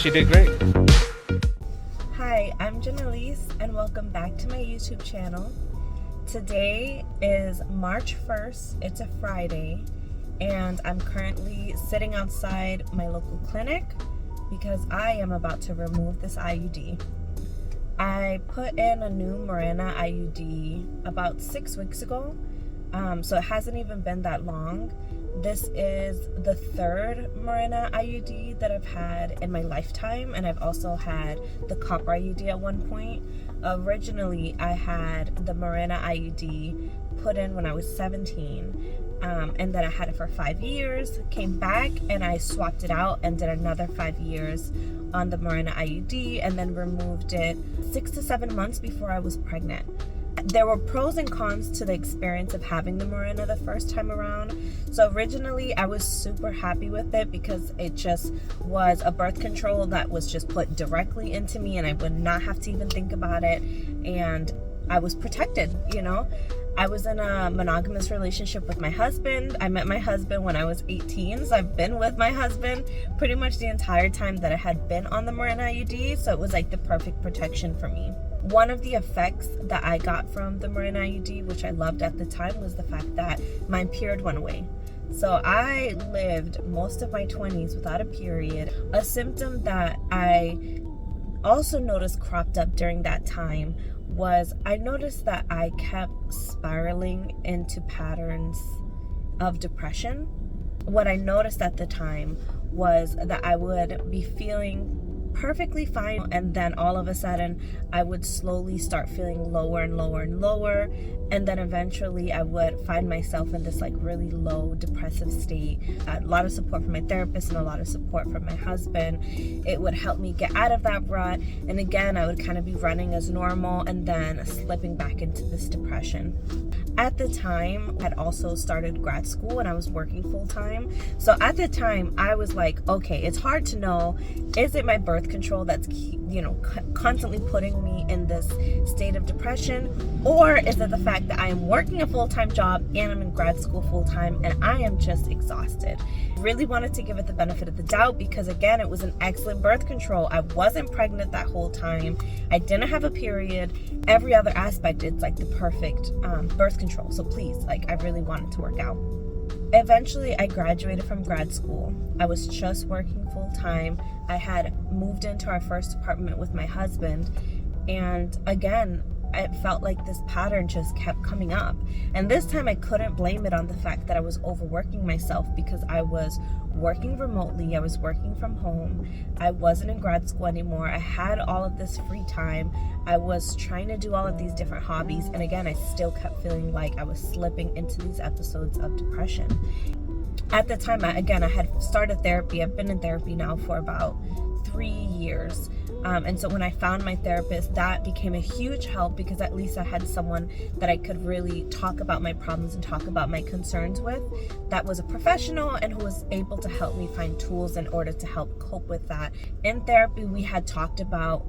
she did great. Hi, I'm Janelise and welcome back to my YouTube channel. Today is March 1st, it's a Friday, and I'm currently sitting outside my local clinic because I am about to remove this IUD. I put in a new Mirena IUD about 6 weeks ago, so it hasn't even been that long. This is the third Mirena IUD that I've had in my lifetime, and I've also had the copper IUD at one point. Originally, I had the Mirena IUD put in when I was 17, and then I had it for 5 years, came back, and I swapped it out and did another 5 years on the Mirena IUD, and then removed it 6 to 7 months before I was pregnant. There were pros and cons to the experience of having the Mirena the first time around. So originally I was super happy with it because it just was a birth control that was just put directly into me and I would not have to even think about it, and I was protected, you know. I was in a monogamous relationship with my husband. I met my husband when I was 18, so I've been with my husband pretty much the entire time that I had been on the Mirena IUD, so it was like the perfect protection for me. One of the effects that I got from the Mirena IUD, which I loved at the time, was the fact that my period went away. So I lived most of my 20s without a period. A symptom that I also noticed cropped up during that time was I noticed that I kept spiraling into patterns of depression. What I noticed at the time was that I would be feeling perfectly fine, and then all of a sudden I would slowly start feeling lower and lower and lower, and then eventually I would find myself in this like really low depressive state. I had a lot of support from my therapist and a lot of support from my husband. It would help me get out of that rut, and again I would kind of be running as normal and then slipping back into this depression. At the time, I had also started grad school and I was working full-time. So at the time, I was like, okay, it's hard to know, is it my birth control that's, you know, constantly putting me in this state of depression? Or is it the fact that I am working a full-time job and I'm in grad school full-time and I am just exhausted? Really wanted to give it the benefit of the doubt because, again, it was an excellent birth control. I wasn't pregnant that whole time. I didn't have a period. Every other aspect, it's like the perfect birth control. So please, like, I really wanted to work out. Eventually, I graduated from grad school. I was just working full time. I had moved into our first apartment with my husband. And again, it felt like this pattern just kept coming up. And this time I couldn't blame it on the fact that I was overworking myself because I was working remotely. I was working from home. I wasn't in grad school anymore. I had all of this free time. I was trying to do all of these different hobbies. And again, I still kept feeling like I was slipping into these episodes of depression. At the time, I had started therapy. I've been in therapy now for about 3 years. And so when I found my therapist, that became a huge help because at least I had someone that I could really talk about my problems and talk about my concerns with, that was a professional and who was able to help me find tools in order to help cope with that. In therapy, we had talked about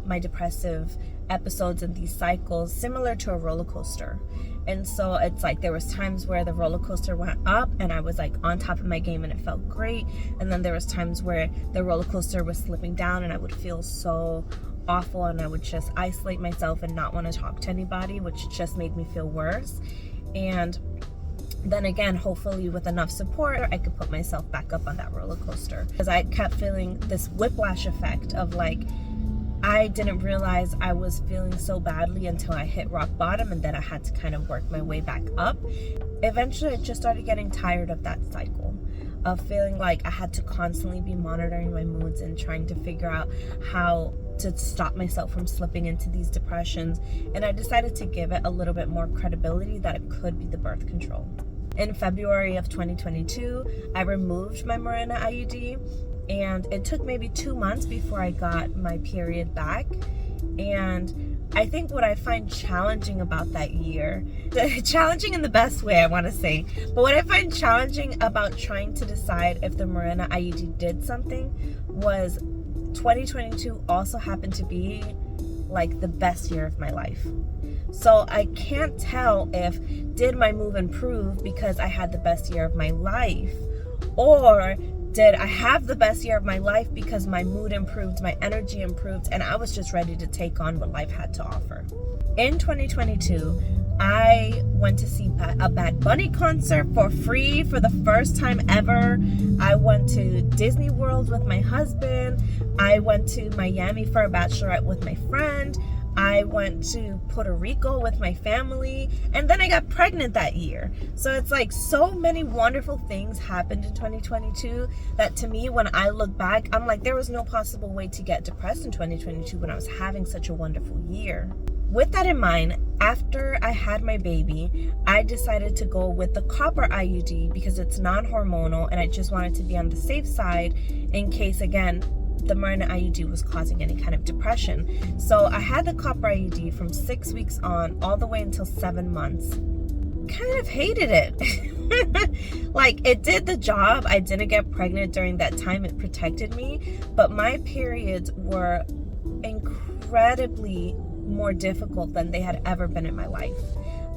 my depressive episodes and these cycles similar to a roller coaster. And so it's like there was times where the roller coaster went up and I was like on top of my game and it felt great, and then there was times where the roller coaster was slipping down and I would feel so awful and I would just isolate myself and not want to talk to anybody, which just made me feel worse. And then again, hopefully with enough support, I could put myself back up on that roller coaster, because I kept feeling this whiplash effect of like, I didn't realize I was feeling so badly until I hit rock bottom, and then I had to kind of work my way back up. Eventually, I just started getting tired of that cycle of feeling like I had to constantly be monitoring my moods and trying to figure out how to stop myself from slipping into these depressions. And I decided to give it a little bit more credibility that it could be the birth control. In February of 2022, I removed my Mirena IUD. And it took maybe 2 months before I got my period back. And I think what I find challenging about that year, challenging in the best way, I want to say, but what I find challenging about trying to decide if the Mirena IUD did something was 2022 also happened to be like the best year of my life. So I can't tell if did my move improve because I had the best year of my life, or I have the best year of my life because my mood improved, my energy improved, and I was just ready to take on what life had to offer. In 2022, I went to see a Bad Bunny concert for free for the first time ever. I went to Disney World with my husband. I went to Miami for a bachelorette with my friend. I went to Puerto Rico with my family, and then I got pregnant that year. So it's like so many wonderful things happened in 2022 that to me, when I look back, I'm like, there was no possible way to get depressed in 2022 when I was having such a wonderful year. With that in mind, after I had my baby, I decided to go with the copper IUD because it's non-hormonal, and I just wanted to be on the safe side in case, again, the Mirena IUD was causing any kind of depression. So I had the copper IUD from 6 weeks on all the way until 7 months. Kind of hated it. Like, it did the job. I didn't get pregnant during that time. It protected me, but my periods were incredibly more difficult than they had ever been in my life.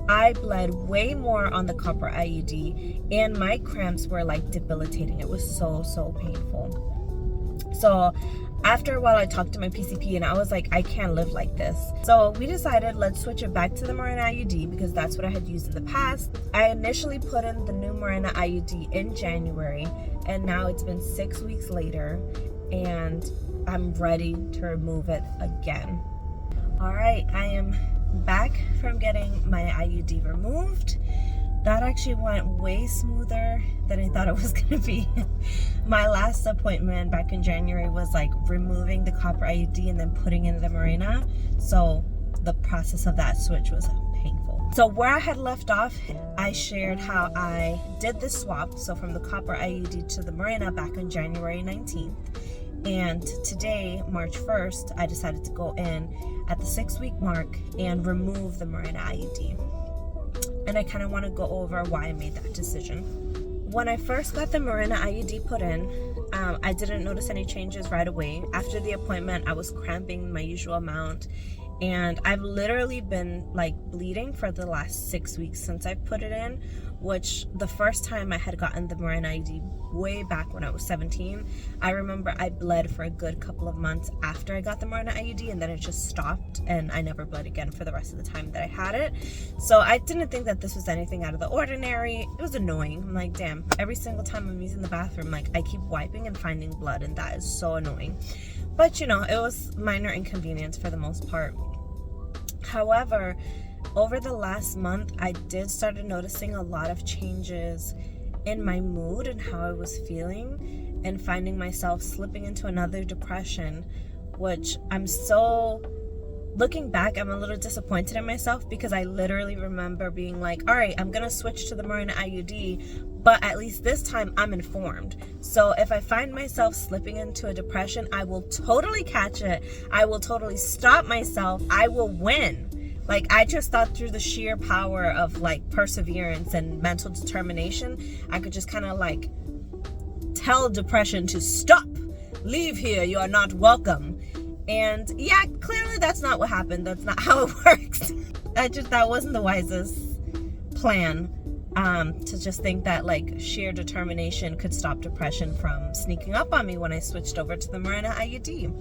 I bled way more on the copper IUD, and my cramps were like debilitating. It was so painful. So after a while, I talked to my PCP and I was like, I can't live like this. So we decided, let's switch it back to the Mirena IUD because that's what I had used in the past. I initially put in the new Mirena IUD in January, and now it's been 6 weeks later and I'm ready to remove it again. All right, I am back from getting my IUD removed. That actually went way smoother than I thought it was going to be. My last appointment back in January was like removing the copper IUD and then putting in the Mirena. So the process of that switch was painful. So where I had left off, I shared how I did the swap. So from the copper IUD to the Mirena back on January 19th. And today, March 1st, I decided to go in at the 6-week mark and remove the Mirena IUD. And I kind of want to go over why I made that decision. When I first got the Mirena IUD put in, I didn't notice any changes right away. After the appointment, I was cramping my usual amount, and I've literally been like bleeding for the last 6 weeks since I put it in, which the first time I had gotten the Mirena IUD way back when I was 17, I remember I bled for a good couple of months after I got the Mirena IUD, and then it just stopped and I never bled again for the rest of the time that I had it. So I didn't think that this was anything out of the ordinary. It was annoying. I'm like, damn, every single time I'm using the bathroom, like I keep wiping and finding blood, and that is so annoying. But you know, it was minor inconvenience for the most part. However, over the last month, I did start noticing a lot of changes in my mood and how I was feeling, and finding myself slipping into another depression, which looking back, I'm a little disappointed in myself because I literally remember being like, all right, I'm gonna switch to the Mirena IUD, but at least this time I'm informed. So if I find myself slipping into a depression, I will totally catch it. I will totally stop myself. I will win. Like, I just thought through the sheer power of like perseverance and mental determination, I could just kind of like tell depression to stop, leave here, you are not welcome. And yeah, clearly that's not what happened. That's not how it works. That wasn't the wisest plan, to just think that like sheer determination could stop depression from sneaking up on me when I switched over to the Mirena IUD.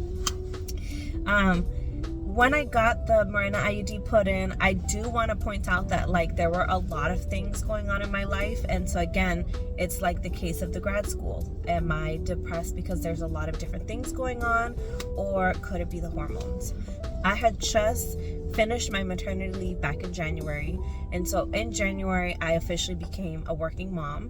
When I got the Mirena IUD put in, I do want to point out that like there were a lot of things going on in my life. And so again, it's like the case of the grad school. Am I depressed because there's a lot of different things going on, or could it be the hormones? I had just finished my maternity leave back in January. And so in January, I officially became a working mom,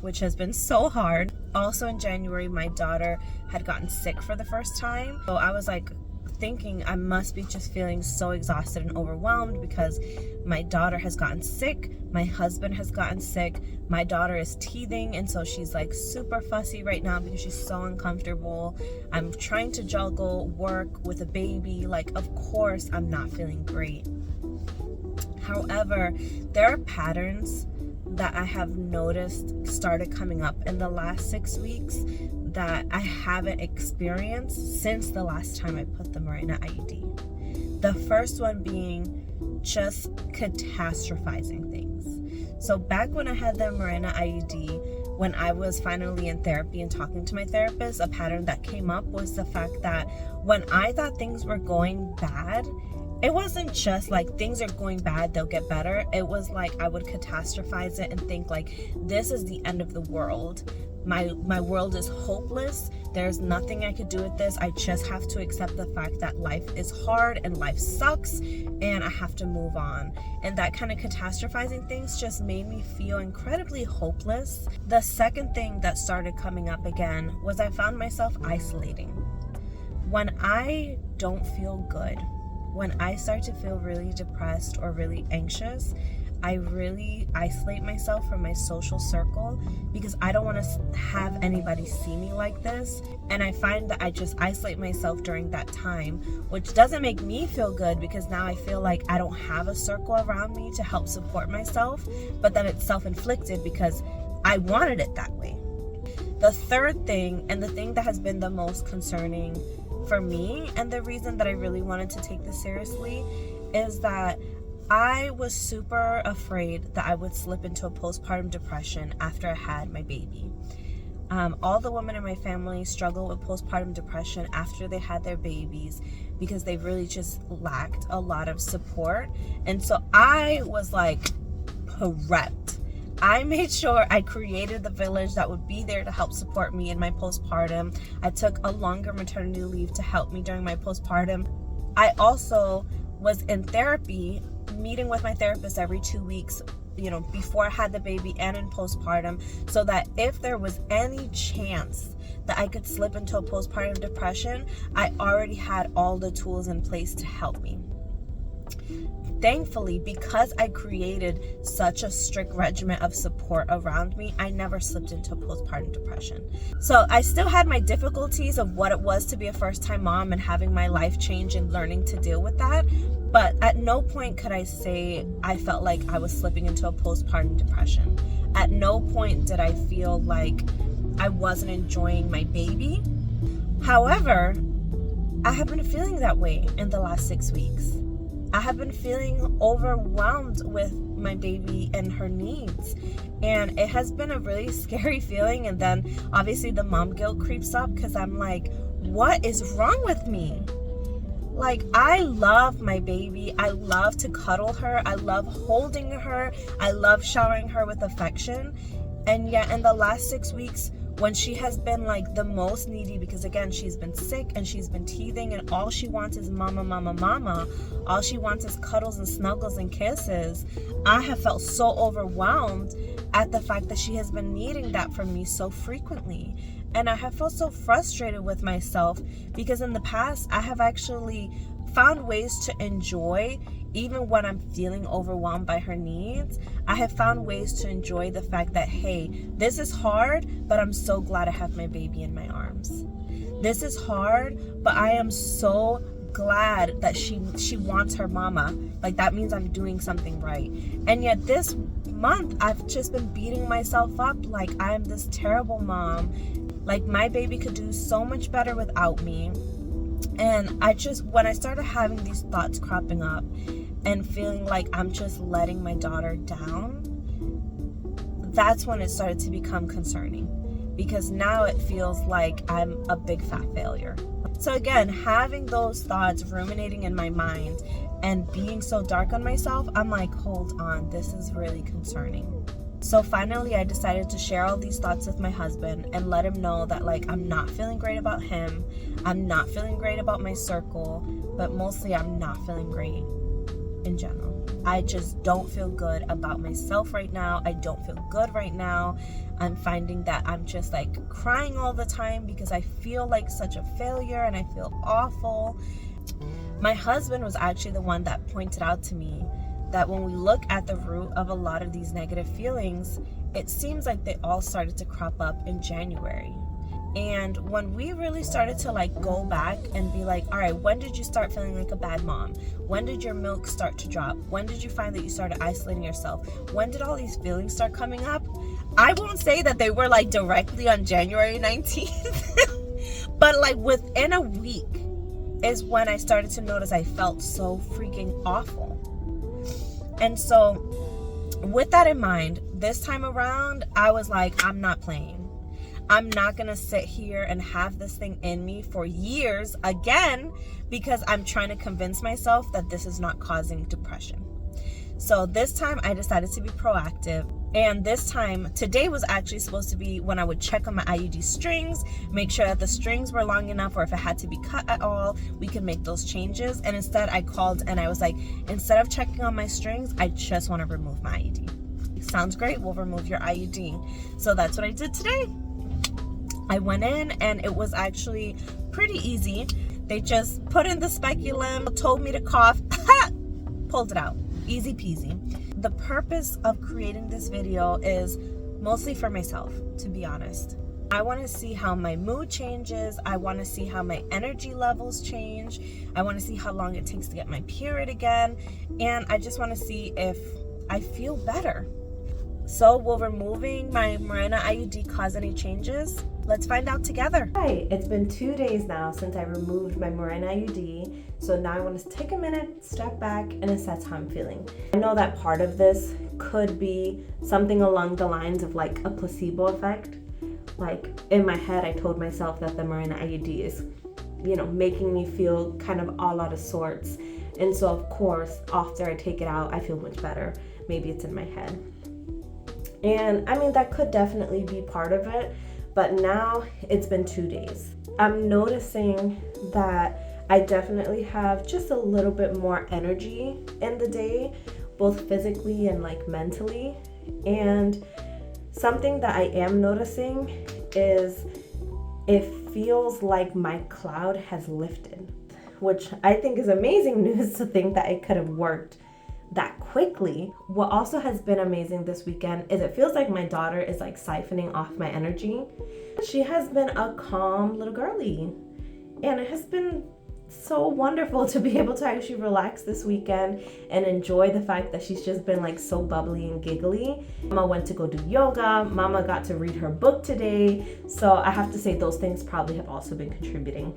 which has been so hard. Also in January, my daughter had gotten sick for the first time. So I was like thinking I must be just feeling so exhausted and overwhelmed because my daughter has gotten sick, my husband has gotten sick, my daughter is teething, and so she's like super fussy right now because she's so uncomfortable. I'm trying to juggle work with a baby. Like, of course I'm not feeling great. However, there are patterns that I have noticed started coming up in the last 6 weeks that I haven't experienced since the last time I put the Mirena IUD. The first one being just catastrophizing things. So back when I had the Mirena IUD, when I was finally in therapy and talking to my therapist, a pattern that came up was the fact that when I thought things were going bad, it wasn't just like things are going bad, they'll get better. It was like I would catastrophize it and think like, this is the end of the world. My world is hopeless. There's nothing I could do with this. I just have to accept the fact that life is hard and life sucks and I have to move on. And that kind of catastrophizing things just made me feel incredibly hopeless. The second thing that started coming up again was I found myself isolating. When I don't feel good, when I start to feel really depressed or really anxious, I really isolate myself from my social circle because I don't want to have anybody see me like this. And I find that I just isolate myself during that time, which doesn't make me feel good because now I feel like I don't have a circle around me to help support myself, but then it's self-inflicted because I wanted it that way. The third thing, and the thing that has been the most concerning for me, and the reason that I really wanted to take this seriously, is that I was super afraid that I would slip into a postpartum depression after I had my baby. All the women in my family struggle with postpartum depression after they had their babies because they really just lacked a lot of support. And so I was like prepped. I made sure I created the village that would be there to help support me in my postpartum. I took a longer maternity leave to help me during my postpartum. I also was in therapy, meeting with my therapist every 2 weeks, before I had the baby and in postpartum, so that if there was any chance that I could slip into a postpartum depression, I already had all the tools in place to help me. Thankfully, because I created such a strict regimen of support around me, I never slipped into postpartum depression. So I still had my difficulties of what it was to be a first-time mom and having my life change and learning to deal with that. But at no point could I say I felt like I was slipping into a postpartum depression. At no point did I feel like I wasn't enjoying my baby. However, I have been feeling that way in the last 6 weeks. I have been feeling overwhelmed with my baby and her needs. And it has been a really scary feeling. And then obviously the mom guilt creeps up because I'm like, what is wrong with me? Like, I love my baby. I love to cuddle her. I love holding her. I love showering her with affection. And yet in the last 6 weeks, when she has been like the most needy, because again, she's been sick and she's been teething and all she wants is mama, mama, mama. All she wants is cuddles and snuggles and kisses. I have felt so overwhelmed at the fact that she has been needing that from me so frequently. And I have felt so frustrated with myself because in the past, I have actually found ways to enjoy, even when I'm feeling overwhelmed by her needs. I have found ways to enjoy the fact that, hey, this is hard, but I'm so glad I have my baby in my arms. This is hard, but I am so glad that she wants her mama. Like, that means I'm doing something right. And yet this month, I've just been beating myself up like I'm this terrible mom. Like, my baby could do so much better without me. And when I started having these thoughts cropping up and feeling like I'm just letting my daughter down, that's when it started to become concerning, because now it feels like I'm a big fat failure. So again, having those thoughts ruminating in my mind and being so dark on myself, I'm like, hold on, this is really concerning. So finally, I decided to share all these thoughts with my husband and let him know that, like, I'm not feeling great about him. I'm not feeling great about my circle, but mostly I'm not feeling great in general. I just don't feel good about myself right now. I don't feel good right now. I'm finding that I'm just like crying all the time because I feel like such a failure and I feel awful. My husband was actually the one that pointed out to me that when we look at the root of a lot of these negative feelings, it seems like they all started to crop up in January. And when we really started to like go back and be like, all right, when did you start feeling like a bad mom? When did your milk start to drop? When did you find that you started isolating yourself? When did all these feelings start coming up? I won't say that they were like directly on January 19th, but like within a week is when I started to notice I felt so freaking awful. And so with that in mind, this time around, I was like, I'm not playing. I'm not gonna sit here and have this thing in me for years again because I'm trying to convince myself that this is not causing depression. So this time I decided to be proactive. And this time, today was actually supposed to be when I would check on my IUD strings, make sure that the strings were long enough, or if it had to be cut at all, we could make those changes. And instead I called and I was like, instead of checking on my strings, I just want to remove my IUD. Sounds great, we'll remove your IUD. So that's what I did today. I went in and it was actually pretty easy. They just put in the speculum, told me to cough, pulled it out. Easy peasy. The purpose of creating this video is mostly for myself, to be honest. I want to see how my mood changes. I want to see how my energy levels change. I want to see how long it takes to get my period again. And I just want to see if I feel better. So will removing my Mirena IUD cause any changes? Let's find out together. Hi, it's been 2 days now since I removed my Mirena IUD. So now I want to take a minute, step back, and assess how I'm feeling. I know that part of this could be something along the lines of like a placebo effect. Like in my head, I told myself that the Mirena IUD is, making me feel kind of all out of sorts. And so of course, after I take it out, I feel much better. Maybe it's in my head. And I mean, that could definitely be part of it. But now it's been 2 days. I'm noticing that I definitely have just a little bit more energy in the day, both physically and like mentally. And something that I am noticing is it feels like my cloud has lifted, which I think is amazing news to think that it could have worked that quickly. What also has been amazing this weekend is it feels like my daughter is like siphoning off my energy. She has been a calm little girly, and it has been so wonderful to be able to actually relax this weekend and enjoy the fact that she's just been like so bubbly and giggly. Mama went to go do yoga. Mama got to read her book today. So I have to say those things probably have also been contributing.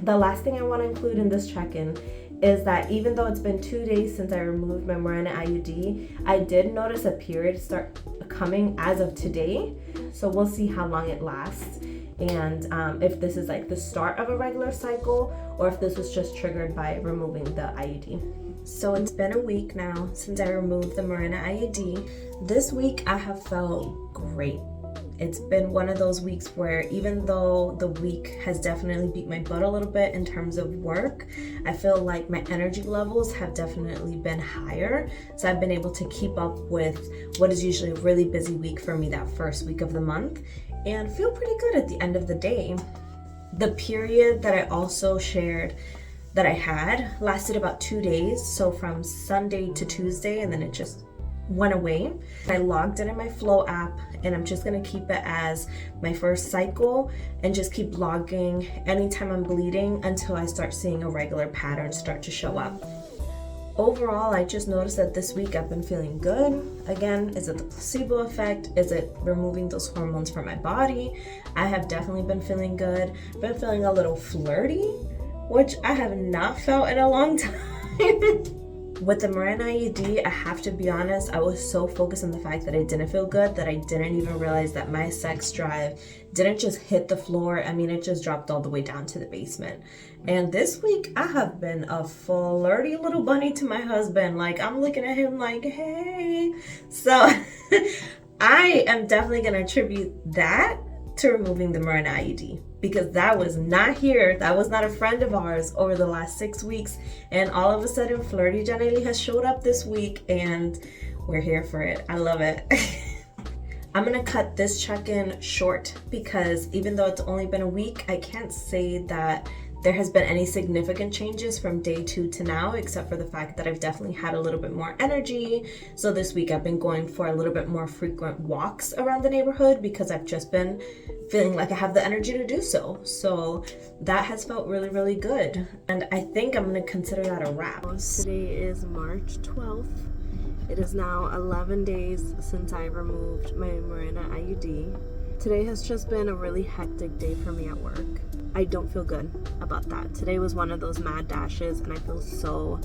The last thing I want to include in this check-in is that even though it's been 2 days since I removed my Mirena IUD, I did notice a period start coming as of today. So we'll see how long it lasts, and if this is like the start of a regular cycle or if this was just triggered by removing the IUD. So it's been a week now since I removed the Mirena IUD. This week I have felt great. It's been one of those weeks where even though the week has definitely beat my butt a little bit in terms of work, I feel like my energy levels have definitely been higher. So I've been able to keep up with what is usually a really busy week for me that first week of the month and feel pretty good at the end of the day. The period that I also shared that I had lasted about 2 days. So from Sunday to Tuesday, and then it just went away. I logged it in my Flow app, and I'm just gonna keep it as my first cycle and just keep logging anytime I'm bleeding until I start seeing a regular pattern start to show up. Overall, I just noticed that this week I've been feeling good. Again, is it the placebo effect? Is it removing those hormones from my body? I have definitely been feeling good. Been feeling a little flirty, which I have not felt in a long time. With the Mirena IUD, I have to be honest, I was so focused on the fact that I didn't feel good that I didn't even realize that my sex drive didn't just hit the floor. I mean, it just dropped all the way down to the basement. And this week, I have been a flirty little bunny to my husband. Like, I'm looking at him like, hey. So I am definitely going to attribute that to removing the Mirena IUD, because that was not here. That was not a friend of ours over the last 6 weeks. And all of a sudden, Flirty Janely has showed up this week, and we're here for it. I love it. I'm gonna cut this check-in short because even though it's only been a week, I can't say that there has been any significant changes from day 2 to now, except for the fact that I've definitely had a little bit more energy. So this week I've been going for a little bit more frequent walks around the neighborhood because I've just been feeling like I have the energy to do so. So that has felt really, really good. And I think I'm gonna consider that a wrap. Today is March 12th. It is now 11 days since I removed my Mirena IUD. Today has just been a really hectic day for me at work. I don't feel good about that. Today was one of those mad dashes, and I feel so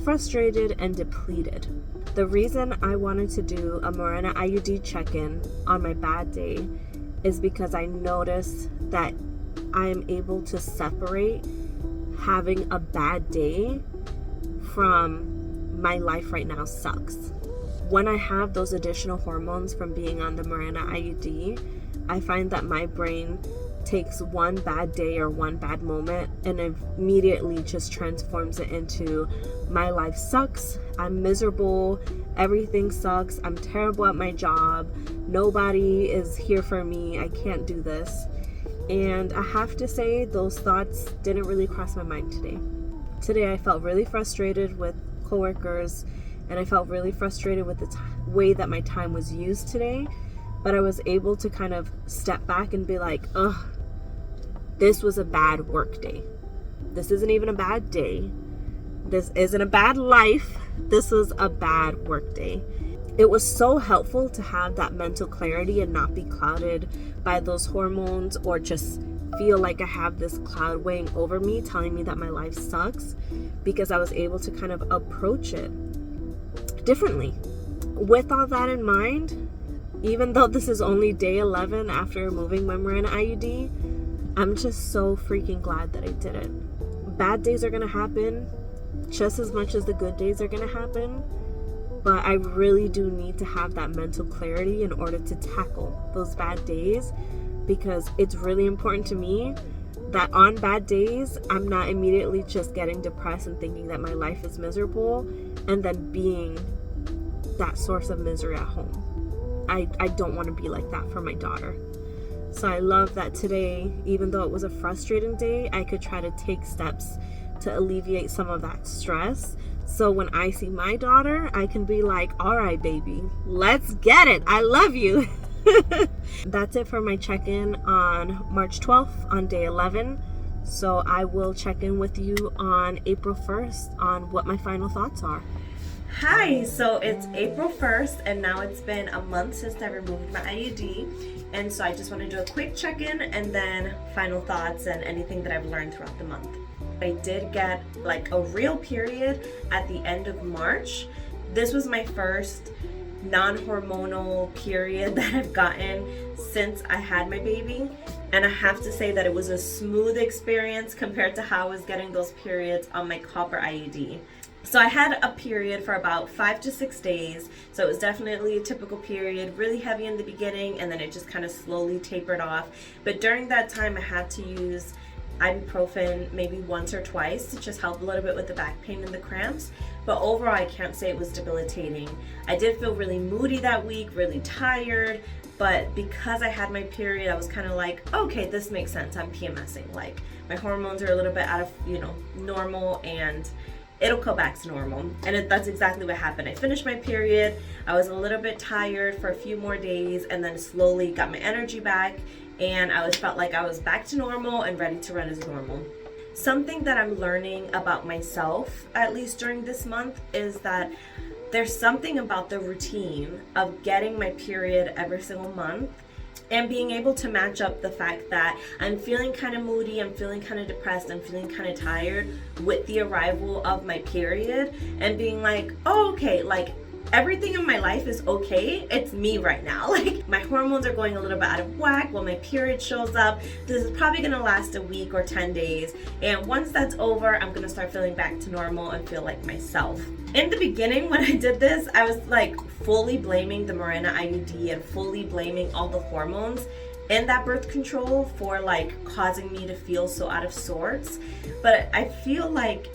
frustrated and depleted. The reason I wanted to do a Mirena IUD check-in on my bad day is because I noticed that I am able to separate having a bad day from my life right now sucks. When I have those additional hormones from being on the Mirena IUD, I find that my brain takes one bad day or one bad moment and immediately just transforms it into my life sucks, I'm miserable, everything sucks, I'm terrible at my job, nobody is here for me, I can't do this. And I have to say, those thoughts didn't really cross my mind today. Today I felt really frustrated with coworkers, and I felt really frustrated with the way that my time was used today. But I was able to kind of step back and be like, ugh, this was a bad work day. This isn't even a bad day. This isn't a bad life. This was a bad work day. It was so helpful to have that mental clarity and not be clouded by those hormones or just feel like I have this cloud weighing over me telling me that my life sucks, because I was able to kind of approach it differently. With all that in mind, even though this is only day 11 after removing my Mirena IUD, I'm just so freaking glad that I did it. Bad days are going to happen just as much as the good days are going to happen, but I really do need to have that mental clarity in order to tackle those bad days, because it's really important to me that on bad days, I'm not immediately just getting depressed and thinking that my life is miserable and then being that source of misery at home. I don't want to be like that for my daughter. So I love that today, even though it was a frustrating day, I could try to take steps to alleviate some of that stress. So when I see my daughter, I can be like, all right, baby, let's get it. I love you. That's it for my check-in on March 12th on day 11. So I will check in with you on April 1st on what my final thoughts are. Hi, so it's April 1st and now it's been a month since I removed my IUD, and so I just want to do a quick check-in and then final thoughts and anything that I've learned throughout the month. I did get like a real period at the end of March. This was my first non-hormonal period that I've gotten since I had my baby, and I have to say that it was a smooth experience compared to how I was getting those periods on my copper IUD. So I had a period for about 5 to 6 days, so it was definitely a typical period, really heavy in the beginning, and then it just kind of slowly tapered off. But during that time I had to use ibuprofen maybe once or twice to just help a little bit with the back pain and the cramps. But overall, I can't say it was debilitating. I did feel really moody that week, really tired, but because I had my period, I was kind of like, okay, this makes sense. I'm PMSing. Like, my hormones are a little bit out of, normal, and it'll go back to normal. And that's exactly what happened. I finished my period. I was a little bit tired for a few more days, and then slowly got my energy back, and I felt like I was back to normal and ready to run as normal. Something that I'm learning about myself, at least during this month, is that there's something about the routine of getting my period every single month and being able to match up the fact that I'm feeling kind of moody, I'm feeling kind of depressed, I'm feeling kind of tired with the arrival of my period, and being like, oh, okay, like everything in my life is okay. It's me right now. Like, my hormones are going a little bit out of whack when my period shows up. This is probably gonna last a week or 10 days. And once that's over, I'm gonna start feeling back to normal and feel like myself. In the beginning, when I did this, I was like fully blaming the Mirena IUD and fully blaming all the hormones in that birth control for like causing me to feel so out of sorts. But I feel like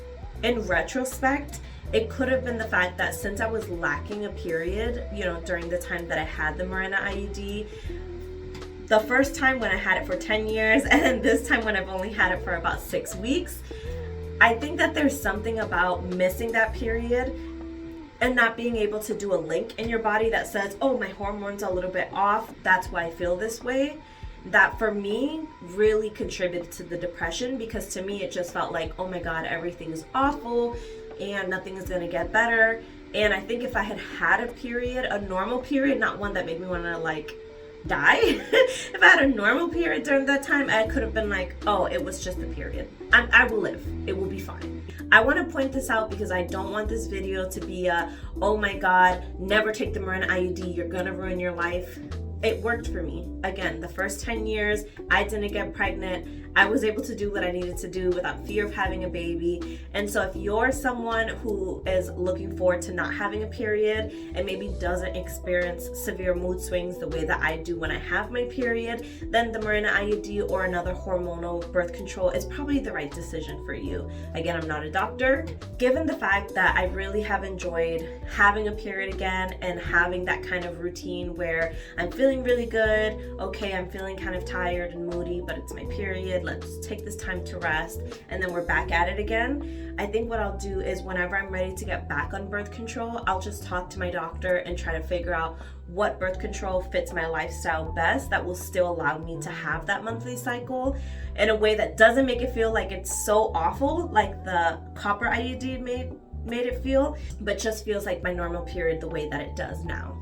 in retrospect, it could have been the fact that since I was lacking a period, during the time that I had the Mirena IUD, the first time when I had it for 10 years, and then this time when I've only had it for about 6 weeks, I think that there's something about missing that period and not being able to do a link in your body that says, oh, my hormones are a little bit off, that's why I feel this way. That for me really contributed to the depression, because to me it just felt like, oh my God, everything is awful and nothing is gonna get better. And I think if I had a period, a normal period, not one that made me wanna like die, if I had a normal period during that time, I could have been like, oh, it was just a period. I will live, it will be fine. I want to point this out because I don't want this video to be a, oh my god, never take the Mirena IUD, you're gonna ruin your life. It worked for me. Again, the first 10 years, I didn't get pregnant. I was able to do what I needed to do without fear of having a baby. And so if you're someone who is looking forward to not having a period and maybe doesn't experience severe mood swings the way that I do when I have my period, then the Mirena IUD or another hormonal birth control is probably the right decision for you. Again, I'm not a doctor. Given the fact that I really have enjoyed having a period again and having that kind of routine where I'm feeling really good, okay, I'm feeling kind of tired and moody, but it's my period, let's take this time to rest, and then we're back at it again. I think what I'll do is whenever I'm ready to get back on birth control, I'll just talk to my doctor and try to figure out what birth control fits my lifestyle best that will still allow me to have that monthly cycle in a way that doesn't make it feel like it's so awful like the copper IUD made it feel, but just feels like my normal period the way that it does now.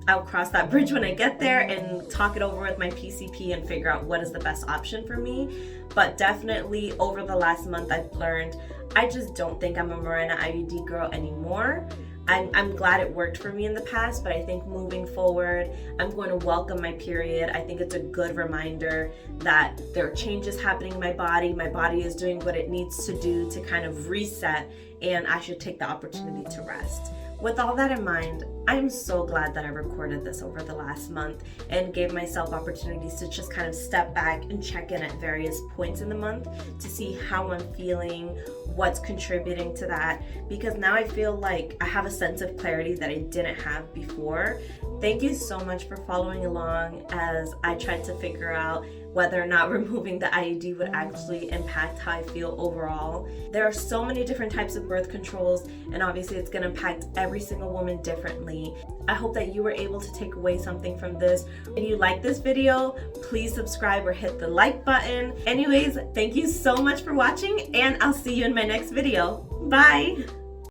I'll cross that bridge when I get there and talk it over with my PCP and figure out what is the best option for me. But definitely over the last month, I've learned I just don't think I'm a Mirena IUD girl anymore. I'm glad it worked for me in the past, but I think moving forward, I'm going to welcome my period. I think it's a good reminder that there are changes happening in my body. My body is doing what it needs to do to kind of reset, and I should take the opportunity to rest. With all that in mind, I'm so glad that I recorded this over the last month and gave myself opportunities to just kind of step back and check in at various points in the month to see how I'm feeling, what's contributing to that, because now I feel like I have a sense of clarity that I didn't have before. Thank you so much for following along as I tried to figure out whether or not removing the IUD would actually impact how I feel overall. There are so many different types of birth controls, and obviously it's gonna impact every single woman differently. I hope that you were able to take away something from this. If you like this video, please subscribe or hit the like button. Anyways, thank you so much for watching, and I'll see you in my next video. Bye!